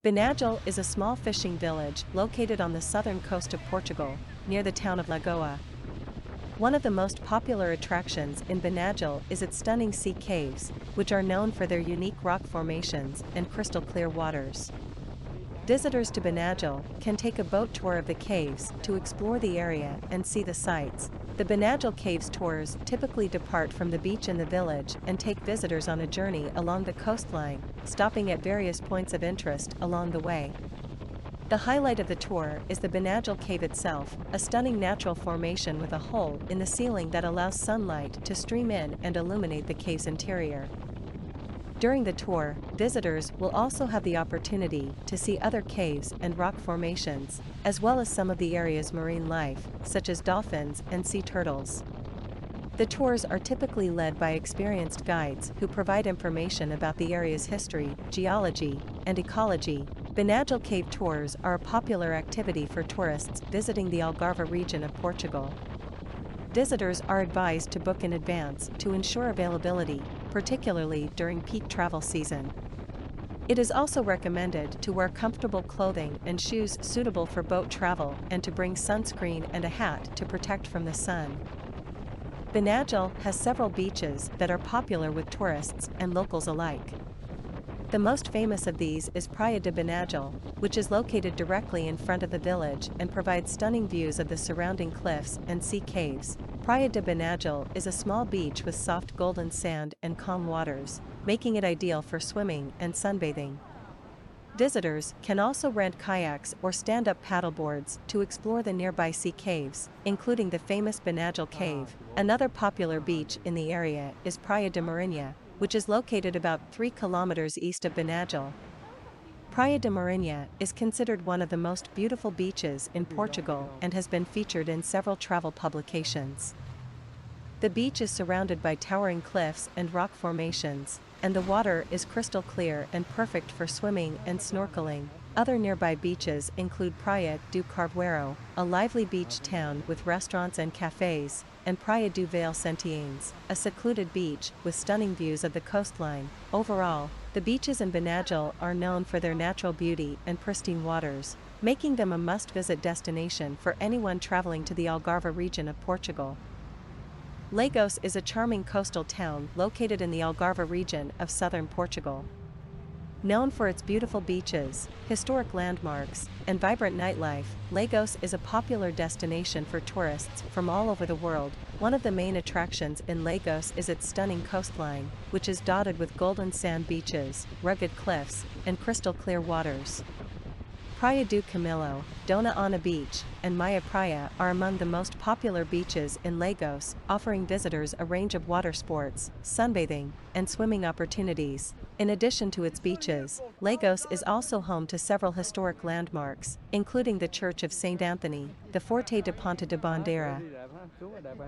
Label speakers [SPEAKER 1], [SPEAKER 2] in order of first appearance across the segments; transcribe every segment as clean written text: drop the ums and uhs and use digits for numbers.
[SPEAKER 1] Benagil is a small fishing village located on the southern coast of Portugal, near the town of Lagoa. One of the most popular attractions in Benagil is its stunning sea caves, which are known for their unique rock formations and crystal-clear waters. Visitors to Benagil can take a boat tour of the caves to explore the area and see the sights. The Benagil Caves tours typically depart from the beach in the village and take visitors on a journey along the coastline, stopping at various points of interest along the way. The highlight of the tour is the Benagil Cave itself, a stunning natural formation with a hole in the ceiling that allows sunlight to stream in and illuminate the cave's interior. During the tour, visitors will also have the opportunity to see other caves and rock formations, as well as some of the area's marine life, such as dolphins and sea turtles. The tours are typically led by experienced guides who provide information about the area's history, geology, and ecology. Benagil cave tours are a popular activity for tourists visiting the Algarve region of Portugal. Visitors are advised to book in advance to ensure availability, particularly during peak travel season. It is also recommended to wear comfortable clothing and shoes suitable for boat travel and to bring sunscreen and a hat to protect from the sun. Benagil has several beaches that are popular with tourists and locals alike. The most famous of these is Praia de Benagil, which is located directly in front of the village and provides stunning views of the surrounding cliffs and sea caves. Praia de Benagil is a small beach with soft golden sand and calm waters, making it ideal for swimming and sunbathing. Visitors can also rent kayaks or stand-up paddleboards to explore the nearby sea caves, including the famous Benagil Cave. Another popular beach in the area is Praia de Marinha, which is located about 3 kilometers east of Benagil. Praia de Marinha is considered one of the most beautiful beaches in Portugal and has been featured in several travel publications. The beach is surrounded by towering cliffs and rock formations, and the water is crystal clear and perfect for swimming and snorkeling. Other nearby beaches include Praia do Carvoeiro, a lively beach town with restaurants and cafes, and Praia do Vale Sentiens, a secluded beach with stunning views of the coastline. Overall, the beaches in Benagil are known for their natural beauty and pristine waters, making them a must-visit destination for anyone traveling to the Algarve region of Portugal. Lagos is a charming coastal town located in the Algarve region of southern Portugal. Known for its beautiful beaches, historic landmarks, and vibrant nightlife, Lagos is a popular destination for tourists from all over the world. One of the main attractions in Lagos is its stunning coastline, which is dotted with golden sand beaches, rugged cliffs, and crystal-clear waters. Praia do Camilo, Dona Ana Beach, and Maya Praia are among the most popular beaches in Lagos, offering visitors a range of water sports, sunbathing, and swimming opportunities. In addition to its beaches, Lagos is also home to several historic landmarks, including the Church of St. Anthony, the Forte de Ponta de Bandeira,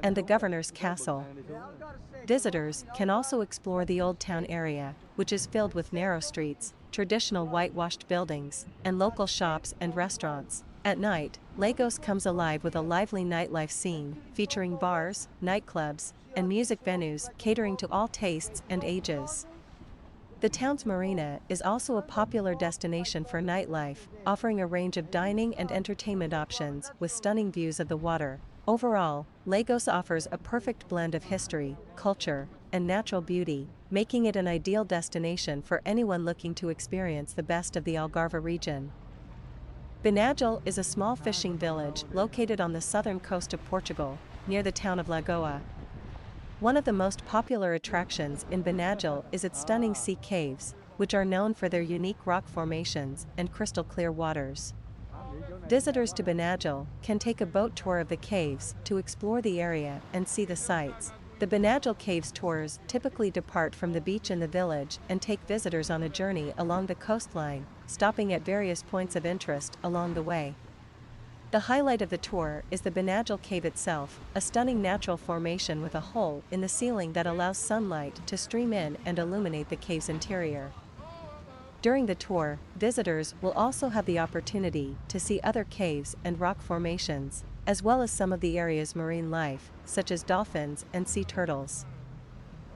[SPEAKER 1] and the Governor's Castle. Visitors can also explore the Old Town area, which is filled with narrow streets, traditional whitewashed buildings, and local shops and restaurants. At night, Lagos comes alive with a lively nightlife scene, featuring bars, nightclubs, and music venues catering to all tastes and ages. The town's marina is also a popular destination for nightlife, offering a range of dining and entertainment options with stunning views of the water. Overall, Lagos offers a perfect blend of history, culture, and natural beauty, making it an ideal destination for anyone looking to experience the best of the Algarve region. Benagil is a small fishing village located on the southern coast of Portugal, near the town of Lagoa. One of the most popular attractions in Benagil is its stunning sea caves, which are known for their unique rock formations and crystal-clear waters. Visitors to Benagil can take a boat tour of the caves to explore the area and see the sights. The Benagil Caves tours typically depart from the beach in the village and take visitors on a journey along the coastline, stopping at various points of interest along the way. The highlight of the tour is the Benagil Cave itself, a stunning natural formation with a hole in the ceiling that allows sunlight to stream in and illuminate the cave's interior. During the tour, visitors will also have the opportunity to see other caves and rock formations, as well as some of the area's marine life, such as dolphins and sea turtles.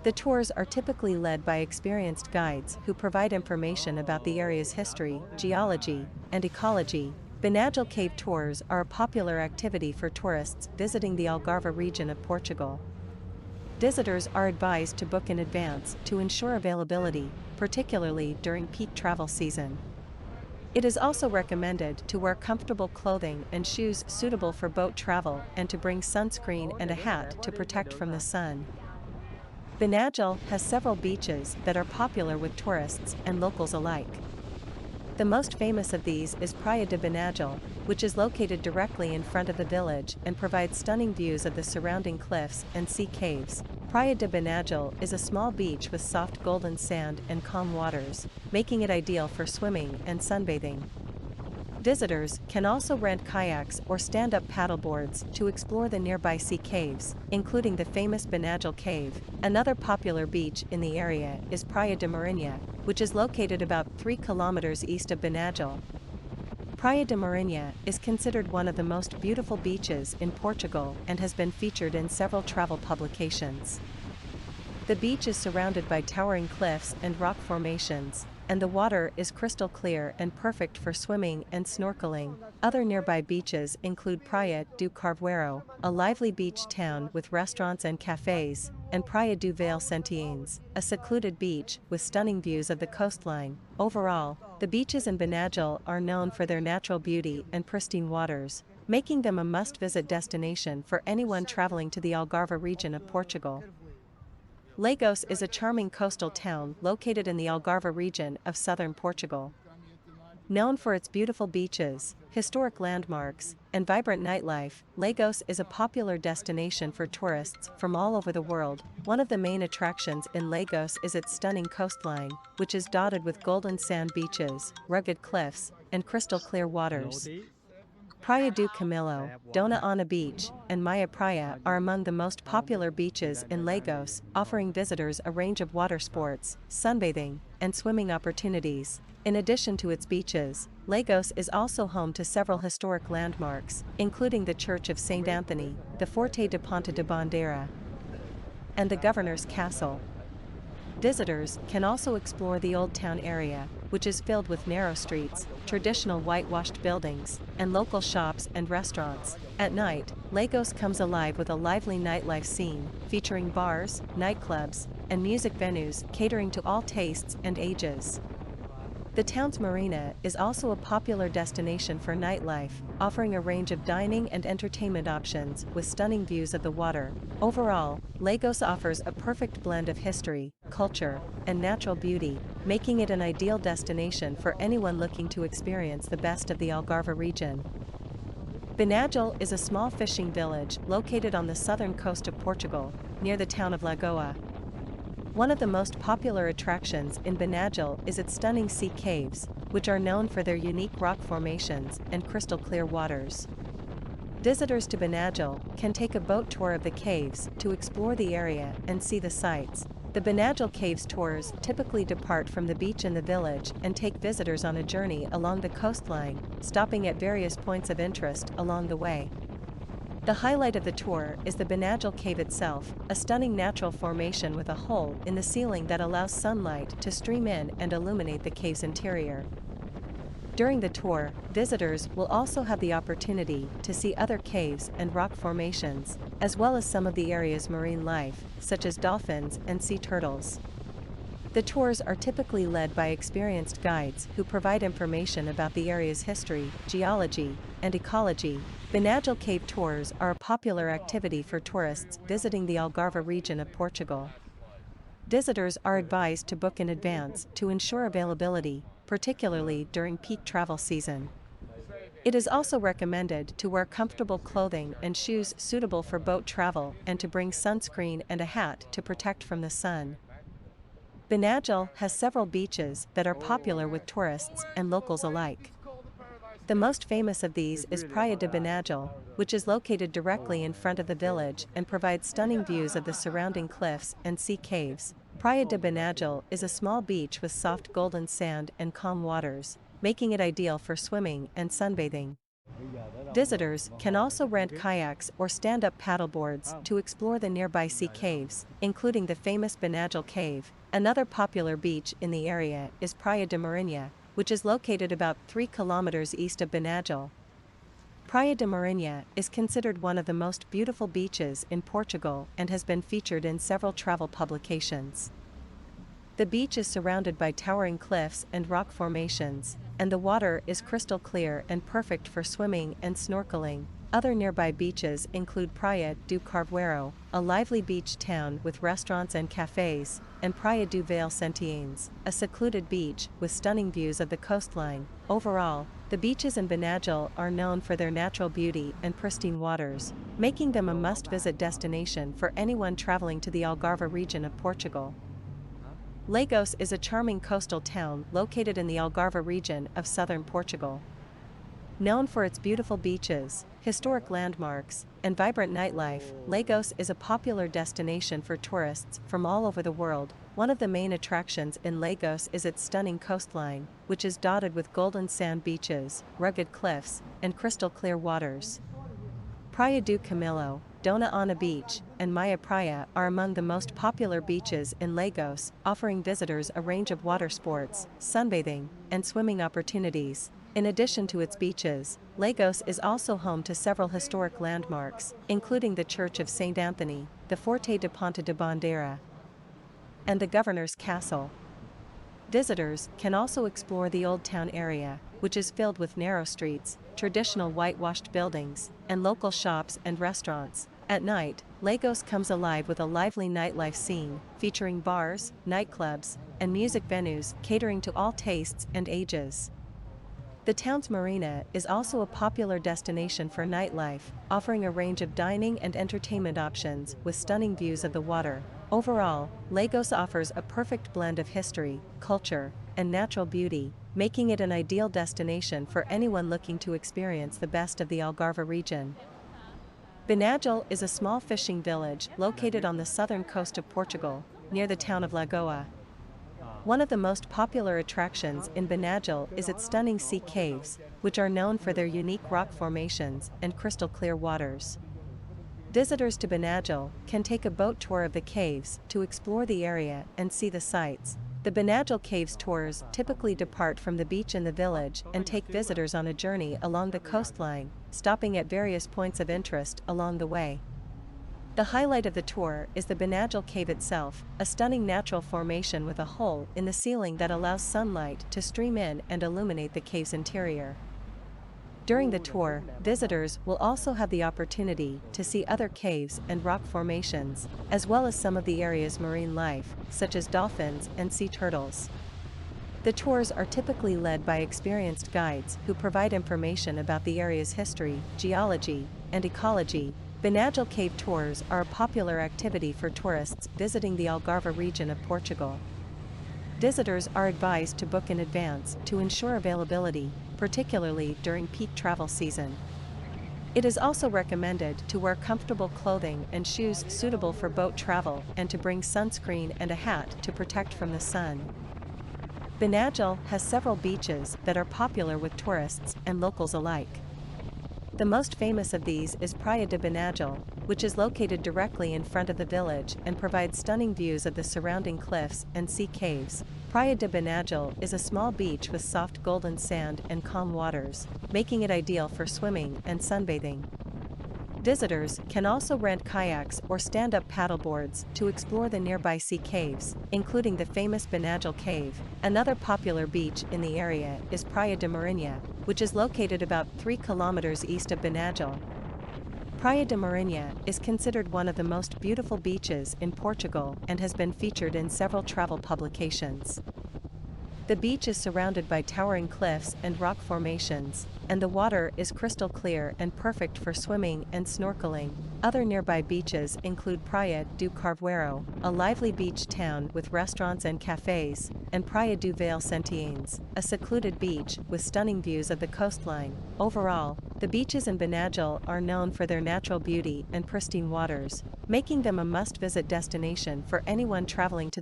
[SPEAKER 1] The tours are typically led by experienced guides who provide information about the area's history, geology, and ecology. Benagil cave tours are a popular activity for tourists visiting the Algarve region of Portugal. Visitors are advised to book in advance to ensure availability, particularly during peak travel season. It is also recommended to wear comfortable clothing and shoes suitable for boat travel and to bring sunscreen and a hat to protect from the sun. Benagil has several beaches that are popular with tourists and locals alike. The most famous of these is Praia de Benagil, which is located directly in front of the village and provides stunning views of the surrounding cliffs and sea caves. Praia de Benagil is a small beach with soft golden sand and calm waters, making it ideal for swimming and sunbathing. Visitors can also rent kayaks or stand-up paddleboards to explore the nearby sea caves, including the famous Benagil Cave. Another popular beach in the area is Praia de Marinha, which is located about 3 kilometers east of Benagil. Praia de Marinha is considered one of the most beautiful beaches in Portugal and has been featured in several travel publications. The beach is surrounded by towering cliffs and rock formations, and the water is crystal clear and perfect for swimming and snorkeling. Other nearby beaches include Praia do Carvoeiro, a lively beach town with restaurants and cafes, and Praia do Vale Sentiens, a secluded beach with stunning views of the coastline. Overall, the beaches in Benagil are known for their natural beauty and pristine waters, making them a must-visit destination for anyone traveling to the Algarve region of Portugal. Lagos is a charming coastal town located in the Algarve region of southern Portugal. Known for its beautiful beaches, historic landmarks, and vibrant nightlife, Lagos is a popular destination for tourists from all over the world. One of the main attractions in Lagos is its stunning coastline, which is dotted with golden sand beaches, rugged cliffs, and crystal clear waters. Praia do Camilo, Dona Ana Beach, and Maya Praia are among the most popular beaches in Lagos, offering visitors a range of water sports, sunbathing, and swimming opportunities. In addition to its beaches, Lagos is also home to several historic landmarks, including the Church of St. Anthony, the Forte de Ponta de Bandeira, and the Governor's Castle. Visitors can also explore the Old Town area, which is filled with narrow streets, traditional whitewashed buildings, and local shops and restaurants. At night, Lagos comes alive with a lively nightlife scene, featuring bars, nightclubs, and music venues catering to all tastes and ages. The town's marina is also a popular destination for nightlife, offering a range of dining and entertainment options with stunning views of the water. Overall, Lagos offers a perfect blend of history, culture, and natural beauty, making it an ideal destination for anyone looking to experience the best of the Algarve region. Benagil is a small fishing village located on the southern coast of Portugal, near the town of Lagoa. One of the most popular attractions in Benagil is its stunning sea caves, which are known for their unique rock formations and crystal clear waters. Visitors to Benagil can take a boat tour of the caves to explore the area and see the sights. The Benagil Caves tours typically depart from the beach in the village and take visitors on a journey along the coastline, stopping at various points of interest along the way. The highlight of the tour is the Benagil Cave itself, a stunning natural formation with a hole in the ceiling that allows sunlight to stream in and illuminate the cave's interior. During the tour, visitors will also have the opportunity to see other caves and rock formations, as well as some of the area's marine life, such as dolphins and sea turtles. The tours are typically led by experienced guides who provide information about the area's history, geology, and ecology. Benagil cave tours are a popular activity for tourists visiting the Algarve region of Portugal. Visitors are advised to book in advance to ensure availability, particularly during peak travel season. It is also recommended to wear comfortable clothing and shoes suitable for boat travel and to bring sunscreen and a hat to protect from the sun. Benagil has several beaches that are popular with tourists and locals alike. The most famous of these is Praia de Benagil, which is located directly in front of the village and provides stunning views of the surrounding cliffs and sea caves. Praia de Benagil is a small beach with soft golden sand and calm waters, making it ideal for swimming and sunbathing. Visitors can also rent kayaks or stand-up paddleboards to explore the nearby sea caves, including the famous Benagil Cave. Another popular beach in the area is Praia de Marinha, which is located about 3 kilometers east of Benagil. Praia de Marinha is considered one of the most beautiful beaches in Portugal and has been featured in several travel publications. The beach is surrounded by towering cliffs and rock formations, and the water is crystal clear and perfect for swimming and snorkeling. Other nearby beaches include Praia do Carvoeiro, a lively beach town with restaurants and cafes, and Praia do Vale Sentiens, a secluded beach with stunning views of the coastline. Overall, the beaches in Benagil are known for their natural beauty and pristine waters, making them a must-visit destination for anyone traveling to the Algarve region of Portugal. Lagos is a charming coastal town located in the Algarve region of southern Portugal. Known for its beautiful beaches, historic landmarks, and vibrant nightlife, Lagos is a popular destination for tourists from all over the world. One of the main attractions in Lagos is its stunning coastline, which is dotted with golden sand beaches, rugged cliffs, and crystal clear waters. Praia do Camilo, Dona Ana Beach, and Maya Praia are among the most popular beaches in Lagos, offering visitors a range of water sports, sunbathing, and swimming opportunities. In addition to its beaches, Lagos is also home to several historic landmarks, including the Church of St. Anthony, the Forte de Ponta de Bandeira, and the Governor's Castle. Visitors can also explore the Old Town area, which is filled with narrow streets, traditional whitewashed buildings, and local shops and restaurants. At night, Lagos comes alive with a lively nightlife scene, featuring bars, nightclubs, and music venues catering to all tastes and ages. The town's marina is also a popular destination for nightlife, offering a range of dining and entertainment options with stunning views of the water. Overall, Lagos offers a perfect blend of history, culture, and natural beauty, making it an ideal destination for anyone looking to experience the best of the Algarve region. Benagil is a small fishing village located on the southern coast of Portugal, near the town of Lagoa. One of the most popular attractions in Benagil is its stunning sea caves, which are known for their unique rock formations and crystal clear waters. Visitors to Benagil can take a boat tour of the caves to explore the area and see the sights. The Benagil Caves tours typically depart from the beach in the village and take visitors on a journey along the coastline, stopping at various points of interest along the way. The highlight of the tour is the Benagil Cave itself, a stunning natural formation with a hole in the ceiling that allows sunlight to stream in and illuminate the cave's interior. During the tour, visitors will also have the opportunity to see other caves and rock formations, as well as some of the area's marine life, such as dolphins and sea turtles. The tours are typically led by experienced guides who provide information about the area's history, geology, and ecology. Benagil Cave tours are a popular activity for tourists visiting the Algarve region of Portugal. Visitors are advised to book in advance to ensure availability, particularly during peak travel season. It is also recommended to wear comfortable clothing and shoes suitable for boat travel and to bring sunscreen and a hat to protect from the sun. Benagil has several beaches that are popular with tourists and locals alike. The most famous of these is Praia de Benagil, which is located directly in front of the village and provides stunning views of the surrounding cliffs and sea caves. Praia de Benagil is a small beach with soft golden sand and calm waters, making it ideal for swimming and sunbathing. Visitors can also rent kayaks or stand-up paddleboards to explore the nearby sea caves, including the famous Benagil Cave. Another popular beach in the area is Praia de Marinha, which is located about 3 kilometers east of Benagil. Praia de Marinha is considered one of the most beautiful beaches in Portugal and has been featured in several travel publications. The beach is surrounded by towering cliffs and rock formations, and the water is crystal clear and perfect for swimming and snorkeling. Other nearby beaches include Praia do Carvoeiro, a lively beach town with restaurants and cafes, and Praia do Vale Sentiens, a secluded beach with stunning views of the coastline. Overall, the beaches in Benagil are known for their natural beauty and pristine waters, making them a must-visit destination for anyone traveling to the